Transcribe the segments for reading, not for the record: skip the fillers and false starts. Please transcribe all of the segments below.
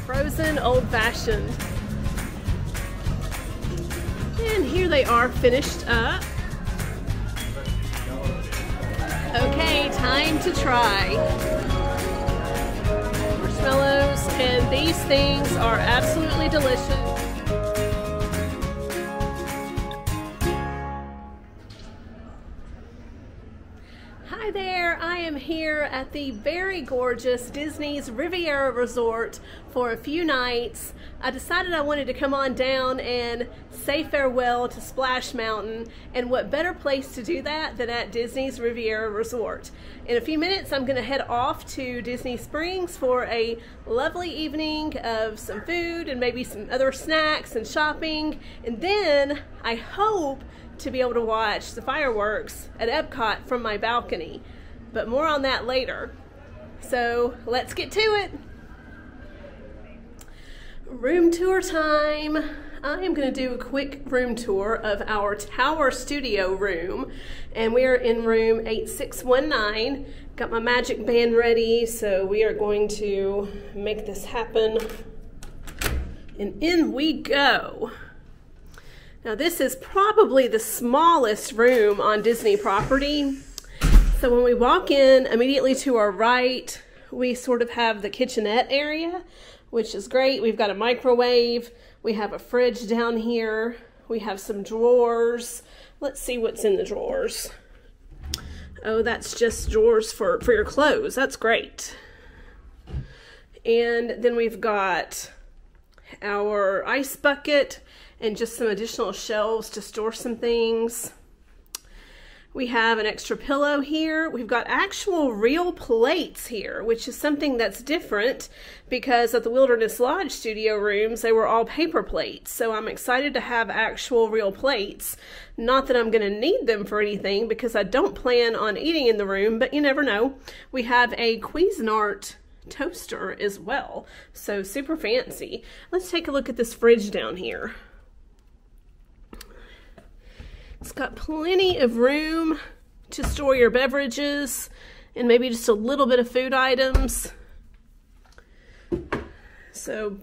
Frozen Old Fashioned. And here they are finished up. Okay, time to try. Marshmallows, and these things are absolutely delicious. Hi there, I am here at the very gorgeous Disney's Riviera Resort for a few nights. I decided I wanted to come on down and say farewell to Splash Mountain, and what better place to do that than at Disney's Riviera Resort. In a few minutes I'm going to head off to Disney Springs for a lovely evening of some food and maybe some other snacks and shopping, and then I hope to be able to watch the fireworks at Epcot from my balcony. But more on that later. So let's get to it. Room tour time. I am going to do a quick room tour of our Tower Studio room, and we are in room 8619. Got my magic band ready, so we are going to make this happen. And in we go. Now this is probably the smallest room on Disney property. So when we walk in, immediately to our right, we sort of have the kitchenette area, which is great. We've got a microwave, we have a fridge down here, we have some drawers. Let's see what's in the drawers. Oh, that's just drawers for your clothes. That's great. And then we've got our ice bucket and just some additional shelves to store some things. We have an extra pillow here. We've got actual real plates here, which is something that's different because at the Wilderness Lodge studio rooms, they were all paper plates. So I'm excited to have actual real plates. Not that I'm gonna need them for anything because I don't plan on eating in the room, but you never know. We have a Cuisinart toaster as well, so super fancy. Let's take a look at this fridge down here. It's got plenty of room to store your beverages and maybe just a little bit of food items. So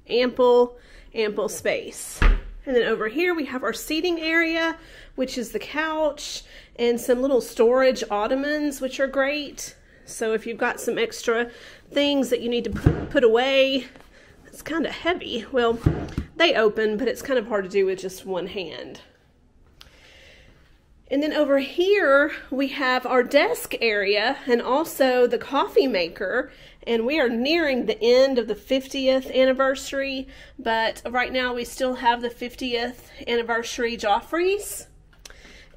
ample space. And then over here we have our seating area, which is the couch and some little storage ottomans, which are great. So if you've got some extra things that you need to put away, it's kind of heavy. Well, they open, but it's kind of hard to do with just one hand. And then over here, we have our desk area and also the coffee maker. And we are nearing the end of the 50th anniversary, but right now we still have the 50th anniversary Joffreys.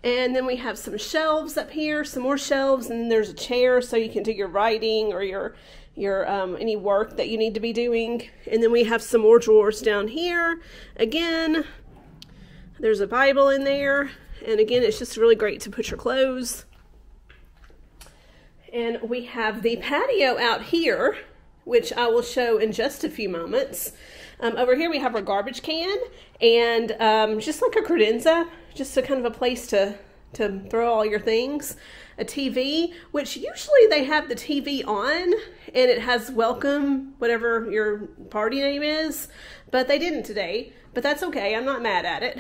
And then we have some shelves up here, some more shelves, and there's a chair so you can do your writing or your any work that you need to be doing. And then we have some more drawers down here. Again, there's a Bible in there. And again, it's just really great to put your clothes. And we have the patio out here, which I will show in just a few moments. Over here we have our garbage can and just like a credenza, just a kind of a place to throw all your things. A TV, which usually they have the TV on and it has welcome, whatever your party name is, but they didn't today, but that's okay. I'm not mad at it.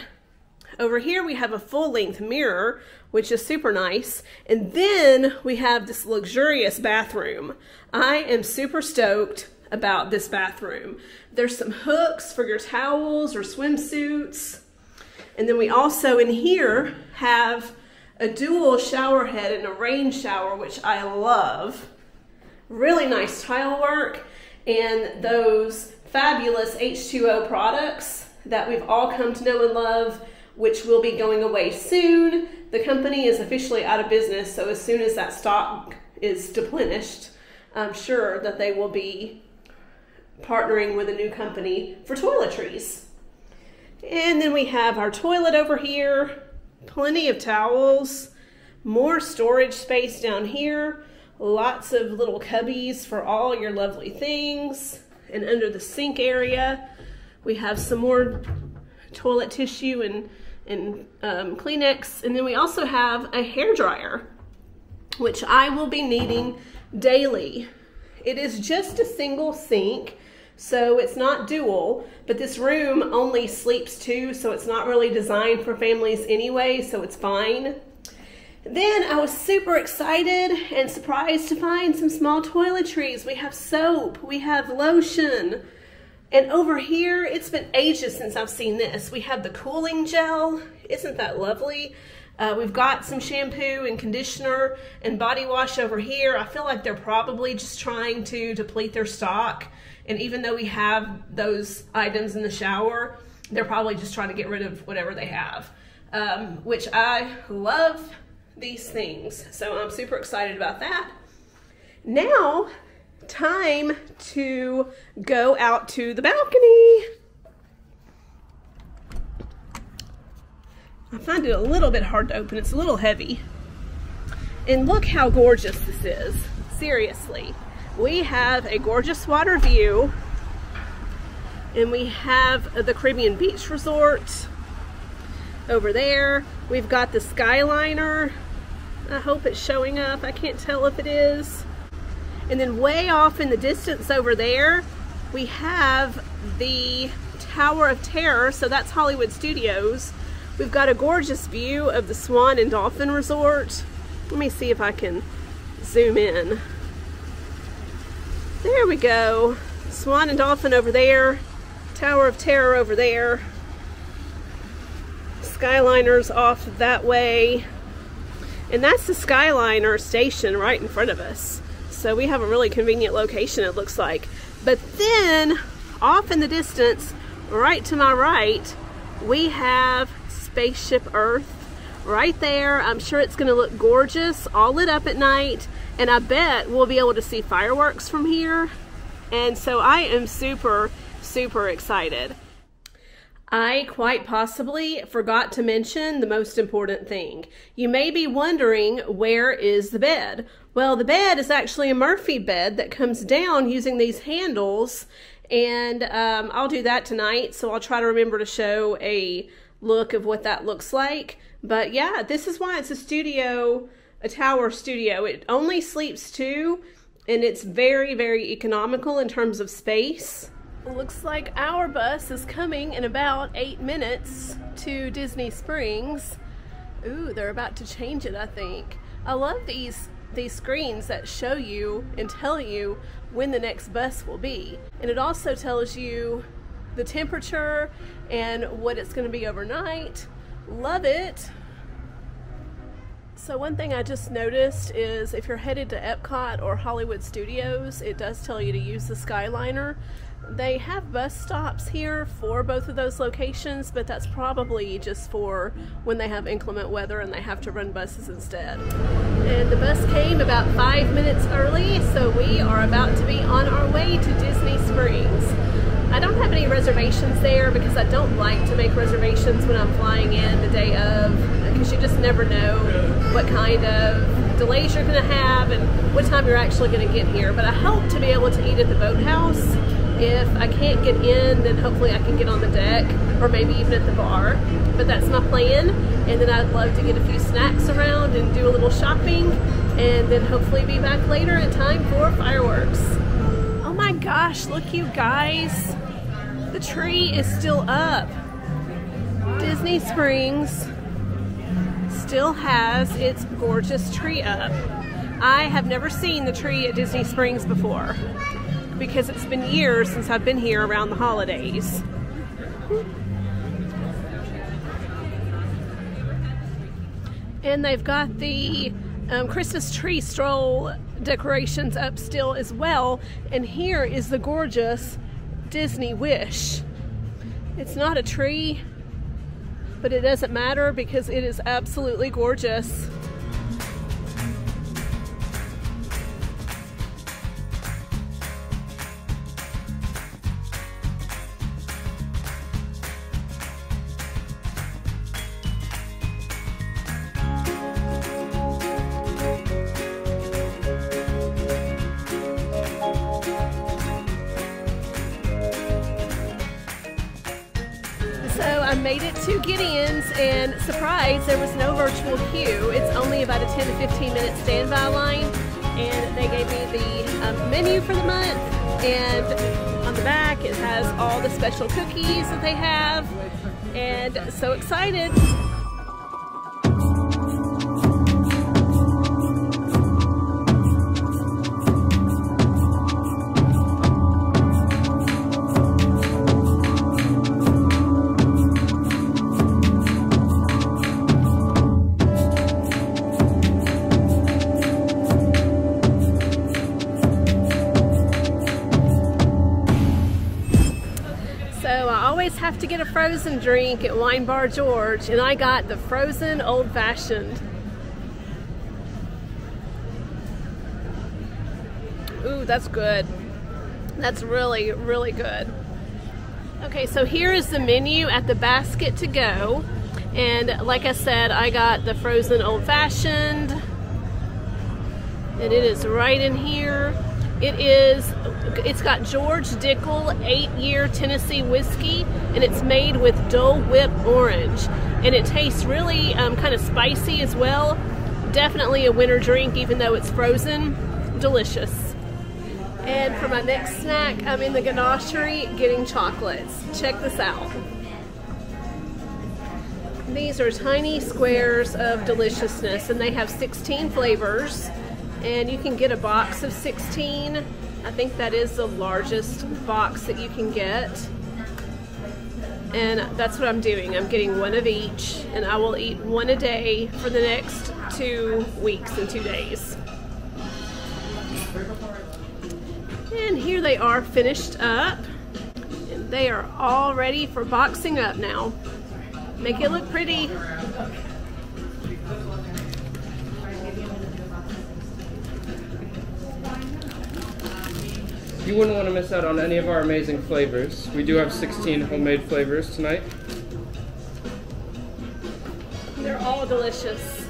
Over here we have a full-length mirror, which is super nice. And then we have this luxurious bathroom. I am super stoked about this bathroom. There's some hooks for your towels or swimsuits. And then we also in here have a dual shower head and a rain shower, which I love. Really nice tile work and those fabulous H2O products that we've all come to know and love, which will be going away soon. The company is officially out of business, so as soon as that stock is depleted, I'm sure that they will be partnering with a new company for toiletries. And then we have our toilet over here, plenty of towels, more storage space down here, lots of little cubbies for all your lovely things. And under the sink area, we have some more toilet tissue and Kleenex. And then we also have a hairdryer, which I will be needing daily. It is just a single sink, So it's not dual, but this room only sleeps two, so it's not really designed for families anyway, so it's fine. Then I was super excited and surprised to find some small toiletries. We have soap, we have lotion, and over here, it's been ages since I've seen this. We have the cooling gel. Isn't that lovely? We've got some shampoo and conditioner and body wash over here. I feel like they're probably just trying to deplete their stock. And even though we have those items in the shower, they're probably just trying to get rid of whatever they have, which I love these things. So I'm super excited about that. Now, time to go out to the balcony. I find it a little bit hard to open. It's a little heavy. And look how gorgeous this is. Seriously. We have a gorgeous water view. And we have the Caribbean Beach Resort over there. We've got the Skyliner. I hope it's showing up. I can't tell if it is. And then way off in the distance over there, we have the Tower of Terror, so that's Hollywood Studios. We've got a gorgeous view of the Swan and Dolphin Resort. Let me see if I can zoom in. There we go. Swan and Dolphin over there, Tower of Terror over there. Skyliner's off that way. And that's the Skyliner station right in front of us. So we have a really convenient location, it looks like. But then, off in the distance, right to my right, we have Spaceship Earth right there. I'm sure it's going to look gorgeous, all lit up at night. And I bet we'll be able to see fireworks from here. And so I am super, super excited. I quite possibly forgot to mention the most important thing. You may be wondering, where is the bed? Well, the bed is actually a Murphy bed that comes down using these handles, and I'll do that tonight, so I'll try to remember to show a look of what that looks like. But yeah, this is why it's a studio, a tower studio. It only sleeps two, and it's very, very economical in terms of space. Looks like our bus is coming in about 8 minutes to Disney Springs. Ooh, they're about to change it, I think. I love these screens that show you and tell you when the next bus will be. And it also tells you the temperature and what it's going to be overnight. Love it. So one thing I just noticed is if you're headed to Epcot or Hollywood Studios, it does tell you to use the Skyliner. They have bus stops here for both of those locations, but that's probably just for when they have inclement weather and they have to run buses instead. And the bus came about 5 minutes early, so we are about to be on our way to Disney Springs. I don't have any reservations there because I don't like to make reservations when I'm flying in the day of, because you just never know what kind of delays you're going to have and what time you're actually going to get here. But I hope to be able to eat at the Boathouse. If I can't get in, then hopefully I can get on the deck or maybe even at the bar. But that's my plan. And then I'd love to get a few snacks around and do a little shopping and then hopefully be back later in time for fireworks. Oh my gosh, look you guys. The tree is still up. Disney Springs still has its gorgeous tree up. I have never seen the tree at Disney Springs before, because it's been years since I've been here around the holidays. And they've got the Christmas tree stroll decorations up still as well. And here is the gorgeous Disney Wish. It's not a tree, but it doesn't matter because it is absolutely gorgeous. I made it to Gideon's, and surprise, there was no virtual queue. It's only about a 10 to 15 minute standby line, and they gave me the menu for the month, and I'm the back, it has all the special cookies that they have, and so excited. Have to get a frozen drink at Wine Bar George, and I got the frozen old fashioned. Ooh, that's good. That's really, really good. Okay, so here is the menu at the basket to go, and like I said, I got the frozen old fashioned, and it is right in here. It's got George Dickel 8-year Tennessee whiskey, and it's made with Dole Whip orange, and it tastes really kind of spicy as well. Definitely a winter drink, even though it's frozen. Delicious. And for my next snack, I'm in the Ganachery getting chocolates. Check this out. These are tiny squares of deliciousness, and they have 16 flavors. And you can get a box of 16. I think that is the largest box that you can get. And that's what I'm doing. I'm getting one of each, and I will eat one a day for the next 2 weeks and 2 days. And here they are finished up. And they are all ready for boxing up now. Make it look pretty. You wouldn't want to miss out on any of our amazing flavors. We do have 16 homemade flavors tonight. They're all delicious.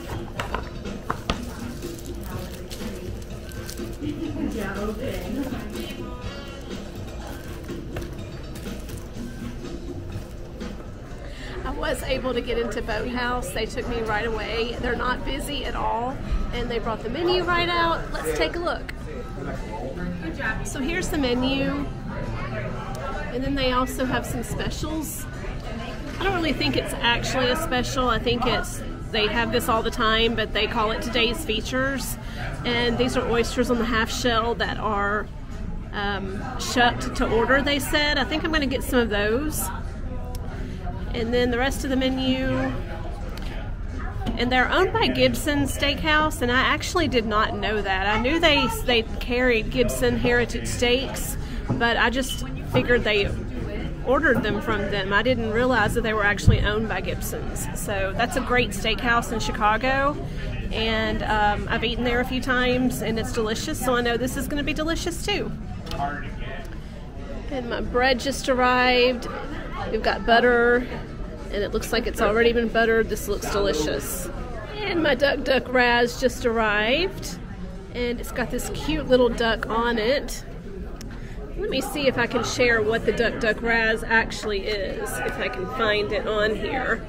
I was able to get into Boathouse. They took me right away. They're not busy at all, and they brought the menu right out. Let's take a look. So here's the menu, and then they also have some specials. I don't really think it's actually a special. I think they have this all the time, but they call it today's features. And these are oysters on the half shell that are shucked to order, they said. I think I'm going to get some of those. And then the rest of the menu. And they're owned by Gibson Steakhouse, and I actually did not know that. I knew they carried Gibson Heritage Steaks, but I just figured they ordered them from them. I didn't realize that they were actually owned by Gibson's. So that's a great steakhouse in Chicago, and I've eaten there a few times, and it's delicious, so I know this is going to be delicious too. And my bread just arrived. We've got butter, and it looks like it's already been buttered. This looks delicious. And my Duck Raz just arrived, and it's got this cute little duck on it. Let me see if I can share what the Duck Raz actually is, if I can find it on here.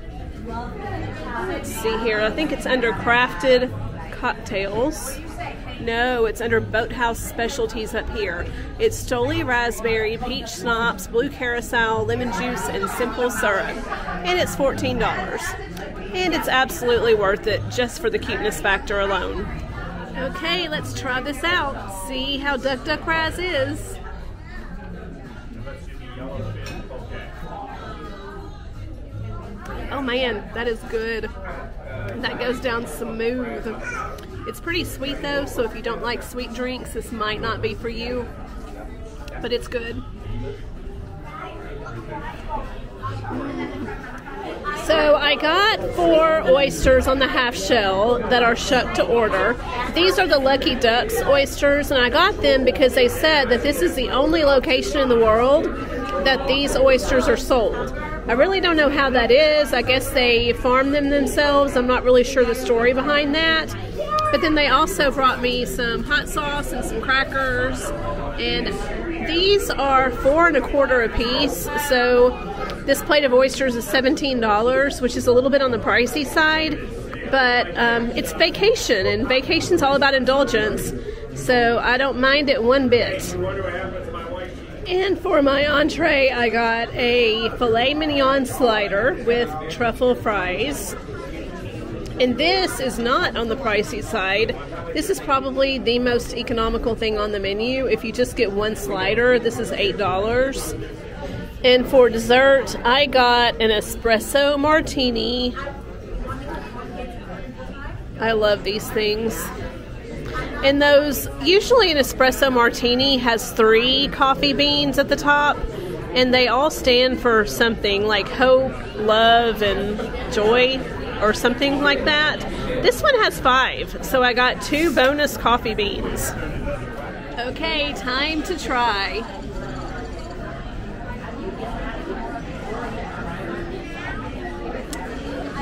Let's see here. I think it's under crafted cocktails. No, it's under Boathouse specialties up here. It's Stoli raspberry, peach schnapps, blue carousel, lemon juice, and simple syrup. And it's $14. And it's absolutely worth it just for the cuteness factor alone. Okay, let's try this out. See how Duck Raz is. Oh man, that is good. That goes down smooth. It's pretty sweet though, so if you don't like sweet drinks, this might not be for you, but it's good. So I got 4 oysters on the half shell that are shucked to order. These are the Lucky Ducks oysters, and I got them because they said that this is the only location in the world that these oysters are sold. I really don't know how that is. I guess they farm them themselves. I'm not really sure the story behind that. But then they also brought me some hot sauce and some crackers. And these are $4.25 a piece. So this plate of oysters is $17, which is a little bit on the pricey side. But it's vacation, and vacation's all about indulgence. So I don't mind it one bit. And for my entree, I got a filet mignon slider with truffle fries. And this is not on the pricey side. This is probably the most economical thing on the menu. If you just get one slider, this is $8. And for dessert, I got an espresso martini. I love these things. And those, usually an espresso martini has 3 coffee beans at the top, and they all stand for something like hope, love, and joy, or something like that. This one has 5, so I got 2 bonus coffee beans. Okay, time to try.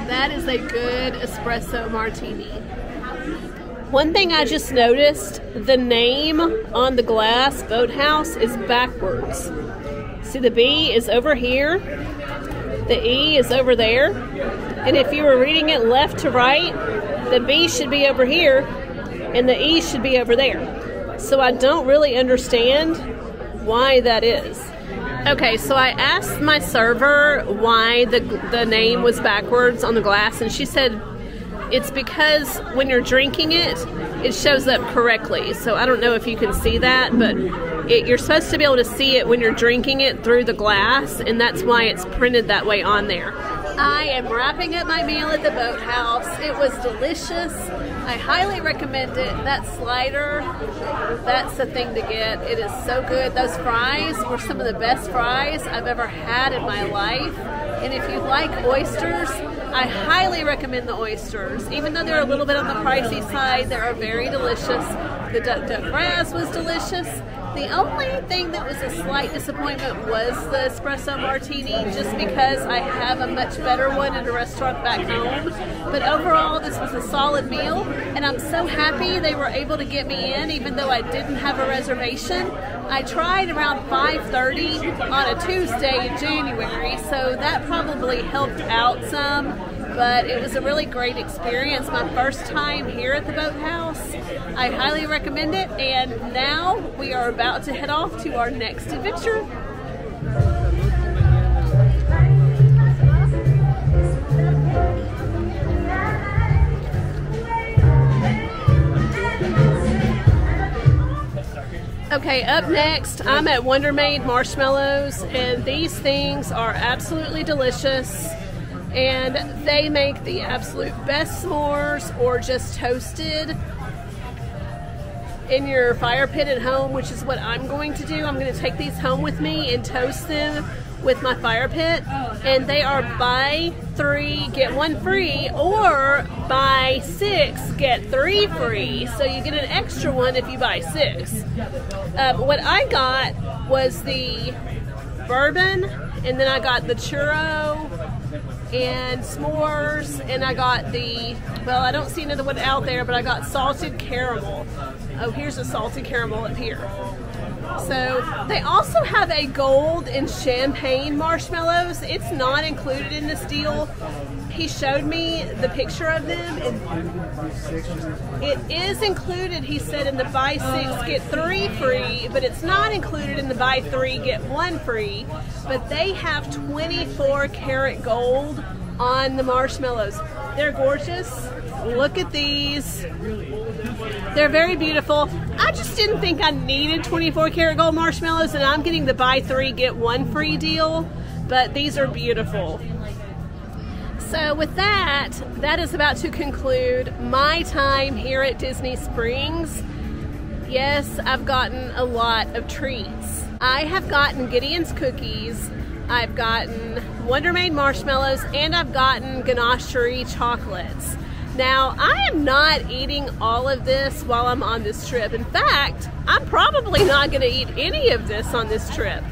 That is a good espresso martini. One thing I just noticed, the name on the glass, Boathouse, is backwards. See, the B is over here, the E is over there, and if you were reading it left to right, the B should be over here, and the E should be over there. So I don't really understand why that is. Okay, so I asked my server why the name was backwards on the glass, and she said, it's because when you're drinking it, it shows up correctly. So I don't know if you can see that, but you're supposed to be able to see it when you're drinking it through the glass, and that's why it's printed that way on there. I am wrapping up my meal at the Boathouse. It was delicious. I highly recommend it. That slider, that's the thing to get. It is so good. Those fries were some of the best fries I've ever had in my life. And if you like oysters, I highly recommend the oysters. Even though they're a little bit on the pricey side, they are very delicious. The duck ras was delicious. The only thing that was a slight disappointment was the espresso martini, just because I have a much better one at a restaurant back home. But overall, this was a solid meal, and I'm so happy they were able to get me in, even though I didn't have a reservation. I tried around 5:30 on a Tuesday in January, so that probably helped out some. But it was a really great experience. My first time here at the Boathouse. I highly recommend it. And now we are about to head off to our next adventure. Okay, up next, I'm at Wondermade Marshmallows, and these things are absolutely delicious. And they make the absolute best s'mores, or just toasted in your fire pit at home, which is what I'm going to do. I'm going to take these home with me and toast them with my fire pit. And they are buy 3, get 1 free, or buy 6, get 3 free. So you get an extra one if you buy 6. What I got was the bourbon, and then I got the churro and s'mores, and I got the, well, I don't see another one out there, but I got salted caramel. Oh, here's a salted caramel up here. So they also have a gold and champagne marshmallows. It's not included in this deal. He showed me the picture of them, and it is included, he said, in the buy 6 get 3 free, but it's not included in the buy 3 get 1 free. But they have 24 karat gold on the marshmallows. They're gorgeous. Look at these. They're very beautiful. I just didn't think I needed 24 karat gold marshmallows, and I'm getting the buy 3 get 1 free deal, but these are beautiful. So with that, that is about to conclude my time here at Disney Springs. Yes, I've gotten a lot of treats. I have gotten Gideon's cookies, I've gotten Wondermade marshmallows, and I've gotten Ganachery chocolates. Now, I am not eating all of this while I'm on this trip. In fact, I'm probably not going to eat any of this on this trip.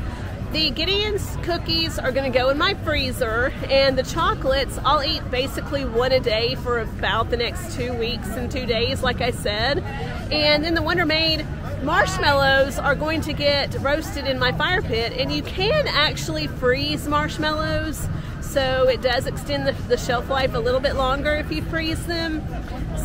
The Gideon's cookies are going to go in my freezer, and the chocolates, I'll eat basically 1 a day for about the next 2 weeks and 2 days, like I said. And then the Wondermade marshmallows are going to get roasted in my fire pit, and you can actually freeze marshmallows, so it does extend the shelf life a little bit longer if you freeze them.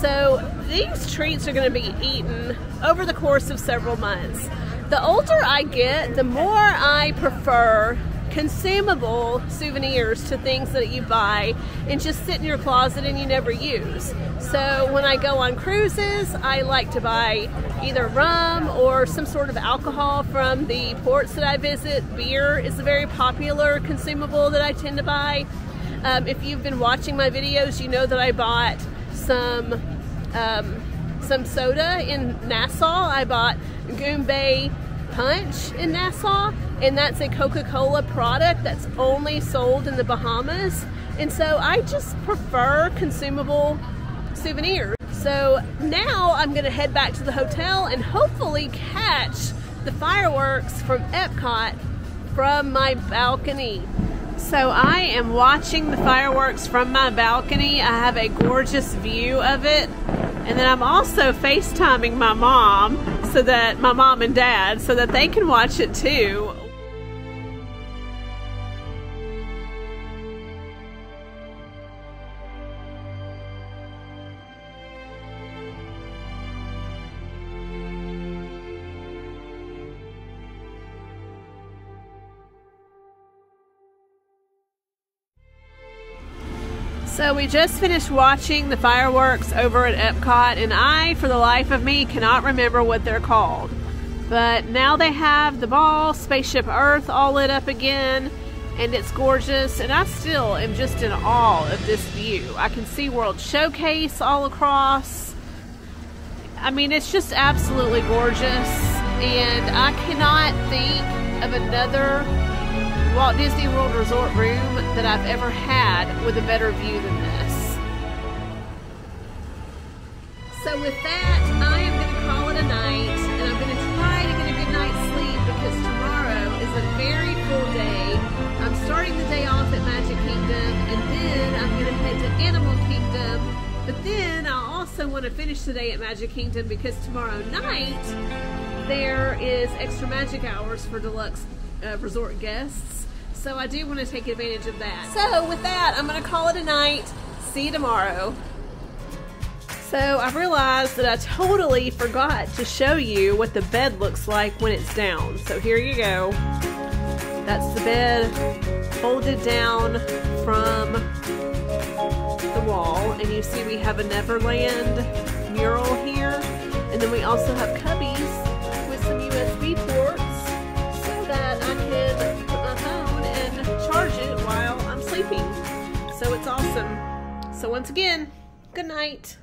So these treats are going to be eaten over the course of several months. The older I get, the more I prefer consumable souvenirs to things that you buy and just sit in your closet and you never use. So when I go on cruises, I like to buy either rum or some sort of alcohol from the ports that I visit. Beer is a very popular consumable that I tend to buy. If you've been watching my videos, you know that I bought some soda in Nassau. I bought Goombay Punch in Nassau, and that's a Coca-Cola product that's only sold in the Bahamas. And so I just prefer consumable souvenirs. So now I'm gonna head back to the hotel and hopefully catch the fireworks from Epcot from my balcony. So I am watching the fireworks from my balcony. I have a gorgeous view of it. And then I'm also FaceTiming my mom, so that my mom and dad, so that they can watch it too. So we just finished watching the fireworks over at Epcot, and I, for the life of me, cannot remember what they're called. But now they have the ball, Spaceship Earth, all lit up again, and it's gorgeous, and I still am just in awe of this view. I can see World Showcase all across. I mean, it's just absolutely gorgeous, and I cannot think of another Walt Disney World Resort room that I've ever had with a better view than this. So with that, I am going to call it a night, and I'm going to try to get a good night's sleep because tomorrow is a very full day. I'm starting the day off at Magic Kingdom, and then I'm going to head to Animal Kingdom, but then I also want to finish the day at Magic Kingdom because tomorrow night there is extra magic hours for deluxe resort guests. So I do want to take advantage of that. So with that, I'm going to call it a night. See you tomorrow. So I realized that I totally forgot to show you what the bed looks like when it's down. So here you go. That's the bed folded down from the wall. And you see we have a Neverland mural here. And then we also have cubbies with some USB ports so that I can put my phone and charge it while I'm sleeping. So it's awesome. So once again, good night.